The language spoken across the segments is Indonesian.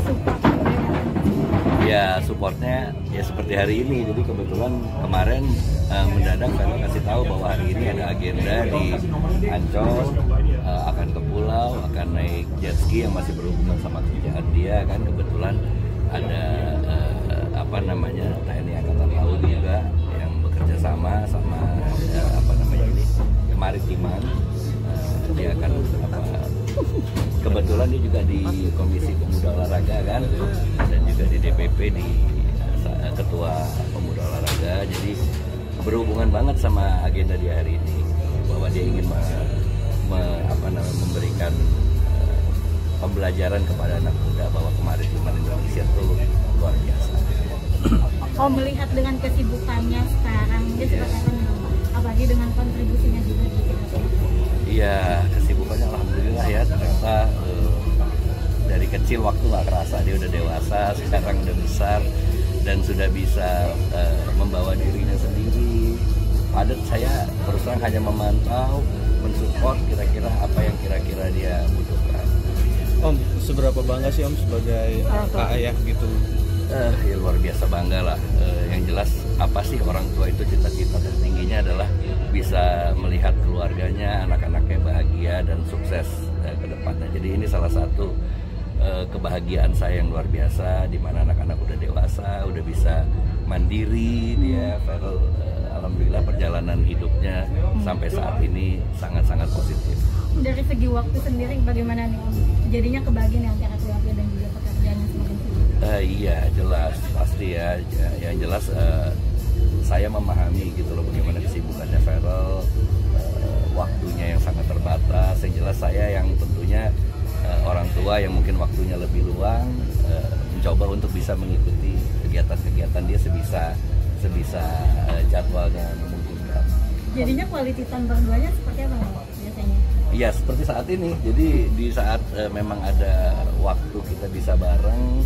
support? Ya supportnya ya seperti hari ini. Jadi kebetulan kemarin mendadak Vero kasih tahu bahwa hari ini ada agenda di Ancol, akan ke pulau, akan naik jet ski yang masih berhubungan sama kerjaan dia kan. Kebetulan ada TNI Angkatan Laut juga yang bekerja sama kemaritiman. Dia akan kebetulan dia juga di Komisi Pemuda Olahraga kan, dan juga di DPP di Ketua Pemuda Olahraga. Jadi berhubungan banget sama agenda dia hari ini, bahwa dia ingin memberikan pembelajaran kepada anak muda bahwa kemaritiman Indonesia itu luar biasa. Oh, melihat dengan kesibukannya sekarang, dia seperti apa nih, apalagi dengan kontribusinya juga gitu. Iya, kesibukannya alhamdulillah ya, ternyata dari kecil waktu nggak kerasa dia udah dewasa, sekarang udah besar dan sudah bisa membawa dirinya sendiri. Padat saya terus terang hanya memantau, mensupport kira-kira apa yang kira-kira dia butuhkan. Om, seberapa bangga sih Om sebagai ayah gitu? Ya luar biasa bangga lah. Yang jelas apa sih orang tua itu, cita-cita tertingginya adalah bisa melihat keluarganya, anak-anaknya bahagia dan sukses ke depannya. Jadi ini salah satu kebahagiaan saya yang luar biasa, di mana anak-anak udah dewasa, udah bisa mandiri. Dia Vero, alhamdulillah perjalanan hidupnya sampai saat ini sangat-sangat positif. Dari segi waktu sendiri bagaimana nih Om? Jadinya kebagian antara keluarga dan juga pekerjaannya semakin sibuk? Iya jelas, pasti ya. Yang jelas saya memahami gitu loh bagaimana kesibukannya Vero, waktunya yang sangat terbatas. Yang jelas saya yang tentunya orang tua yang mungkin waktunya lebih luang, mencoba untuk bisa mengikuti kegiatan-kegiatan dia sebisa jadwalnya memungkinkan. Jadinya quality time berduanya seperti apa biasanya? Iya seperti saat ini. Jadi di saat memang ada waktu kita bisa bareng,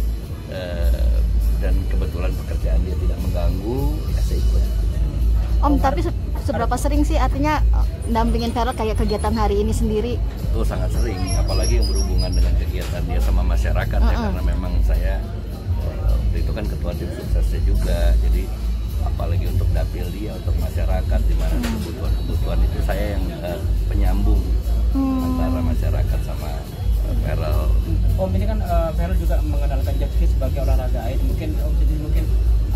dan kebetulan pekerjaan dia tidak mengganggu, ya saya ikut. Om, tapi seberapa sering sih artinya dampingin Vero kayak kegiatan hari ini sendiri? Itu sangat sering, apalagi yang berhubungan dengan kegiatan dia sama masyarakat ya, karena memang saya waktu itu kan ketua tim suksesnya juga. Jadi apalagi untuk dapil dia, untuk masyarakat, di mana kebutuhan-kebutuhan itu saya yang penyambung antara masyarakat sama Vero. Om, ini kan Vero juga mengenalkan jet ski sebagai olahraga air. Mungkin Om jadi mungkin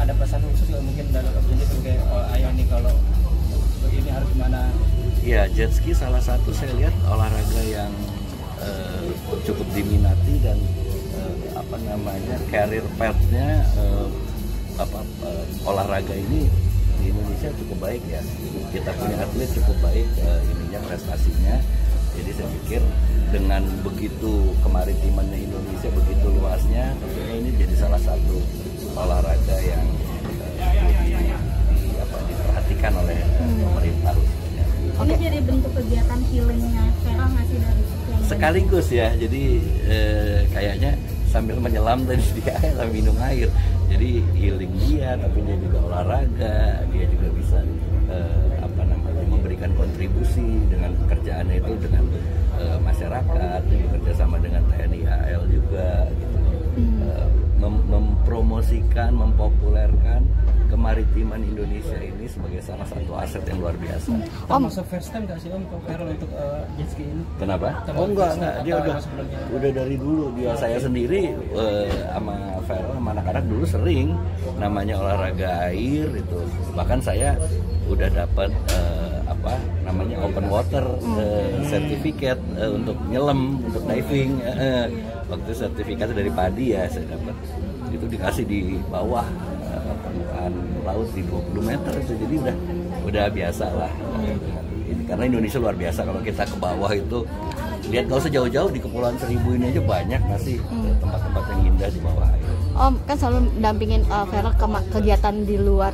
ada pesan khusus mungkin dari Om jadi sebagai ayah nih, kalau begini harus gimana? Ya, jet ski salah satu saya lihat olahraga yang cukup diminati dan career path-nya olahraga ini di Indonesia cukup baik ya. Kita punya atlet cukup baik prestasinya. Jadi saya pikir dengan begitu kemaritimannya Indonesia, begitu luasnya, tentunya ini jadi salah satu olahraga yang diperhatikan oleh pemerintah. Ini jadi bentuk kegiatan healingnya Vero masih dari sekian sekaligus ya, jadi kayaknya sambil menyelam tadi dia sambil minum air, jadi healing dia, tapi dia juga olahraga, dia juga bisa memberikan kontribusi dengan pekerjaannya itu dengan masyarakat, dia bekerja sama dengan TNI AL juga gitu. Mempromosikan, mempopulerkan kemaritiman Indonesia ini sebagai salah satu aset yang luar biasa. Termasuk first time nggak sih Om Vero untuk jet ski ini? Kenapa? Oh enggak, dia udah dari dulu. Saya sendiri sama Vero sama anak-anak dulu sering namanya olahraga air itu. Bahkan saya udah dapat open water sertifikat untuk nyelam, untuk diving. Waktu sertifikat dari PADI ya saya dapat. Itu dikasih di bawah permukaan laut di 20 meter itu, jadi udah biasa lah. Karena Indonesia luar biasa, kalau kita ke bawah itu lihat nggak usah jauh-jauh, di Kepulauan Seribu ini aja banyak masih tempat-tempat yang indah di bawah air. Om kan selalu dampingin Vero kegiatan di luar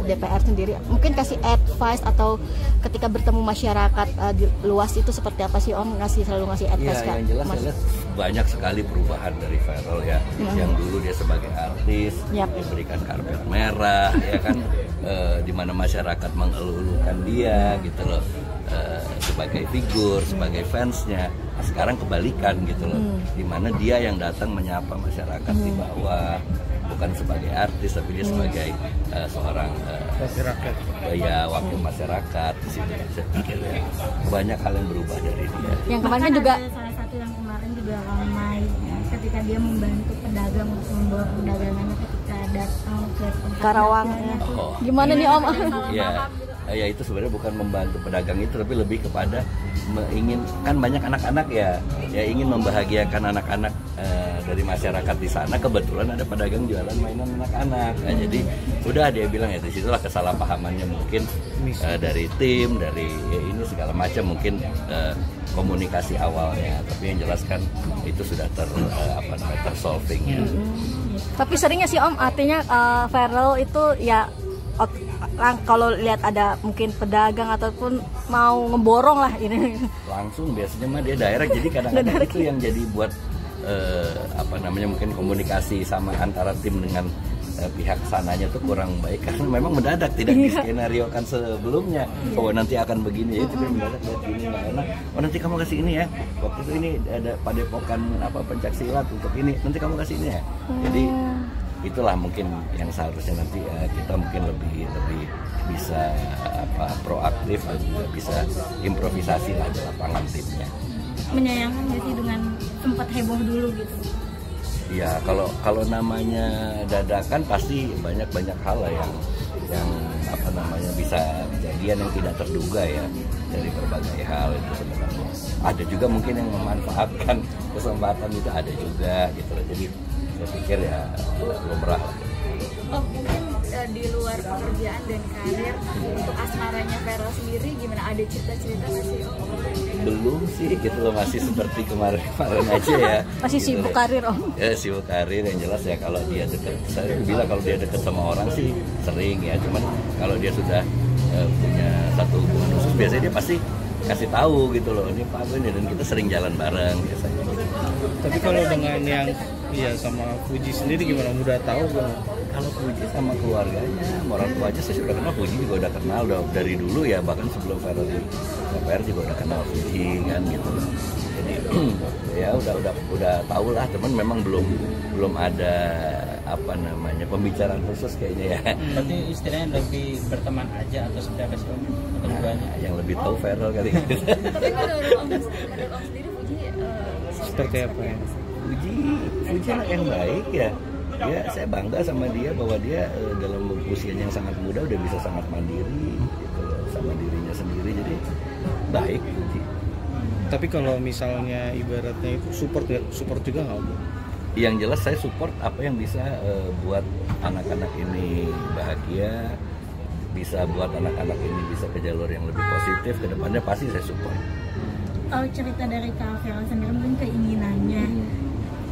DPR sendiri. Mungkin kasih advice atau ketika bertemu masyarakat di luas itu seperti apa sih Om, selalu ngasih advice kan? Yang jelas saya lihat banyak sekali perubahan dari Vero ya. Yang dulu dia sebagai artis diberikan karpet merah ya kan, di mana masyarakat mengeluh-elukan dia gitu loh, sebagai figur, sebagai fansnya. sekarang kebalikan gitu loh, dimana dia yang datang menyapa masyarakat di bawah, bukan sebagai artis tapi dia sebagai seorang masyarakat, ya wakil masyarakat di situ. Saya pikir ya banyak hal yang berubah dari dia. Yang kemarin kan juga ada salah satu yang kemarin juga ramai ketika dia membantu pedagang untuk membawa perdagangannya ketika datang ke Karawang. Oh. Gimana nih Om? Ya itu sebenarnya bukan membantu pedagang itu, tapi lebih kepada ingin, kan banyak anak-anak ya ingin membahagiakan anak-anak dari masyarakat di sana. Kebetulan ada pedagang jualan mainan anak-anak, jadi udah dia bilang ya disitulah kesalahpahamannya mungkin dari tim, dari ini segala macam mungkin komunikasi awalnya, tapi yang jelas kan itu sudah tersolving ya. Tapi seringnya sih Om, artinya Ferel itu ya kalau lihat ada mungkin pedagang ataupun mau ngeborong lah ini langsung biasanya mah dia direct, jadi kadang-kadang itu yang jadi buat mungkin komunikasi sama antara tim dengan pihak sananya tuh kurang baik karena memang mendadak, tidak diskenariokan sebelumnya. Oh nanti akan begini ya, itu mendadak lihat gini nggak enak. Oh nanti kamu kasih ini ya, waktu itu ini ada padepokan pencaksilat untuk ini, nanti kamu kasih ini ya. Jadi itulah mungkin yang seharusnya nanti kita mungkin lebih bisa proaktif dan juga bisa improvisasi lah di lapangan timnya. Menyayangkan nggak sih dengan sempat heboh dulu gitu? Ya kalau namanya dadakan pasti banyak hal lah yang bisa kejadian yang tidak terduga ya, dari berbagai hal itu sebenarnya. Ada juga mungkin yang memanfaatkan kesempatan itu, ada juga gitu loh. Jadi saya pikir ya lumrah. Oh mungkin di luar pekerjaan dan karir untuk asmaranya Ferel sendiri gimana, ada cerita-cerita nggak sih? Belum sih gitu loh, masih seperti kemarin aja ya. Masih gitu. Sibuk karir Om. Ya sibuk karir, yang jelas ya kalau dia dekat, saya bilang kalau dia dekat sama orang sih sering ya, cuman kalau dia sudah punya satu hubungan khusus biasanya dia pasti kasih tahu gitu loh, ini Pak ini, dan kita sering jalan bareng biasanya. Tapi kalau dengan yang sama Fuji sendiri gimana, udah tahu belum? Kalau Fuji sama keluarganya, orang tua aja saya sudah kenal, Fuji juga udah kenal udah dari dulu ya, bahkan sebelum Ferel di DPR juga udah kenal Fuji kan gitu. Jadi ya udah tahu lah, teman memang belum ada pembicaraan khusus kayaknya ya. Berarti istilahnya lebih berteman aja atau seperti apa sih Om? Yang lebih tahu Ferel kali. Tapi menurut Om sendiri Fuji seperti apa ya? Fuji anak yang baik ya. Ya saya bangga sama dia bahwa dia dalam usianya yang sangat muda udah bisa sangat mandiri gitu, sama dirinya sendiri, jadi baik Fuji. Tapi kalau misalnya ibaratnya itu support juga nggak Om? Yang jelas saya support apa yang bisa buat anak-anak ini bahagia, bisa buat anak-anak ini bisa ke jalur yang lebih positif ke depannya, pasti saya support. Kalau cerita dari Kak Ferel sendiri mungkin keinginannya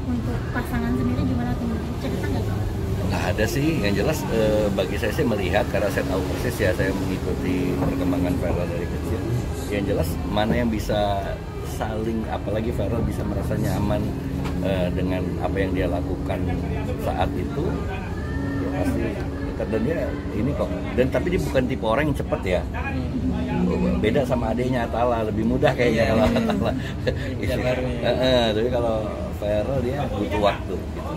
untuk pasangan sendiri gimana tuh? Cerita nggak? Nggak ada sih, yang jelas bagi saya melihat, karena saya tahu persis ya, saya mengikuti perkembangan Ferel dari kecil. Yang jelas mana yang bisa saling, apalagi Ferel bisa merasa nyaman dengan apa yang dia lakukan saat itu, ya pasti dekat. Dan dia ini kok, dan tapi dia bukan tipe orang yang cepat ya. Beda sama adiknya Atala, lebih mudah kayaknya kalau Atala. Tapi kalau Ferel dia butuh waktu gitu.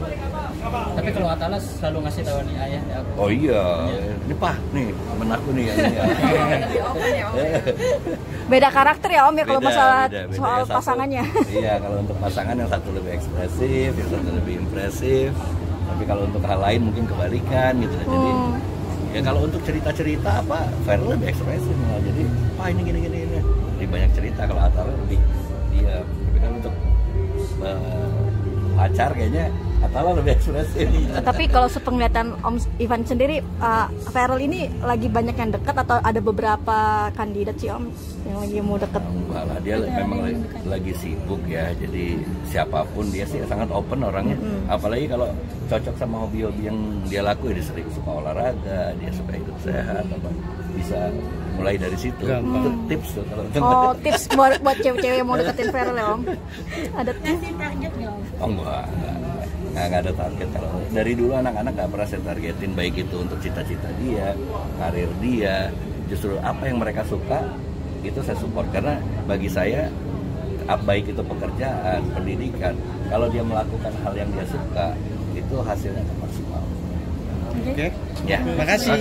Tapi kalau Atala selalu ngasih tahu nih ayah ya aku. Oh iya, ini Pak nih temen aku nih yang ini. Beda karakter ya Om ya kalau masalah soal yang pasangannya. Iya, kalau untuk pasangan yang satu lebih ekspresif, yang satu lebih impresif. Tapi kalau untuk hal lain mungkin kebalikan gitu. Jadi ya kalau untuk cerita-cerita Ferel lebih ekspresif malah. Jadi ini gini. Jadi banyak cerita, kalau Atala lebih diam. Tapi kan untuk pacar kayaknya Atala lebih ekspresif. Tapi kalau sepenglihatan Om Ivan sendiri, Ferel ini lagi banyak yang dekat atau ada beberapa kandidat sih Om yang lagi mau dekat? Enggak lah, dia memang lagi sibuk ya. Jadi siapapun dia sih sangat open orangnya. Apalagi kalau cocok sama hobi-hobi yang dia lakuin, dia sering suka olahraga, dia suka hidup sehat, bisa mulai dari situ. Itu tips tuh kalau tips buat cewek-cewek yang mau deketin Ferel ya Om. Ada Kasih target nggak Om? Oh nggak ada target. Kalau dari dulu anak-anak nggak pernah saya targetin, baik itu untuk cita-cita dia, karir dia. Justru apa yang mereka suka itu saya support, karena bagi saya baik itu pekerjaan, pendidikan, kalau dia melakukan hal yang dia suka, itu hasilnya akan maksimal. Oke. Oke. Ya, Makasih.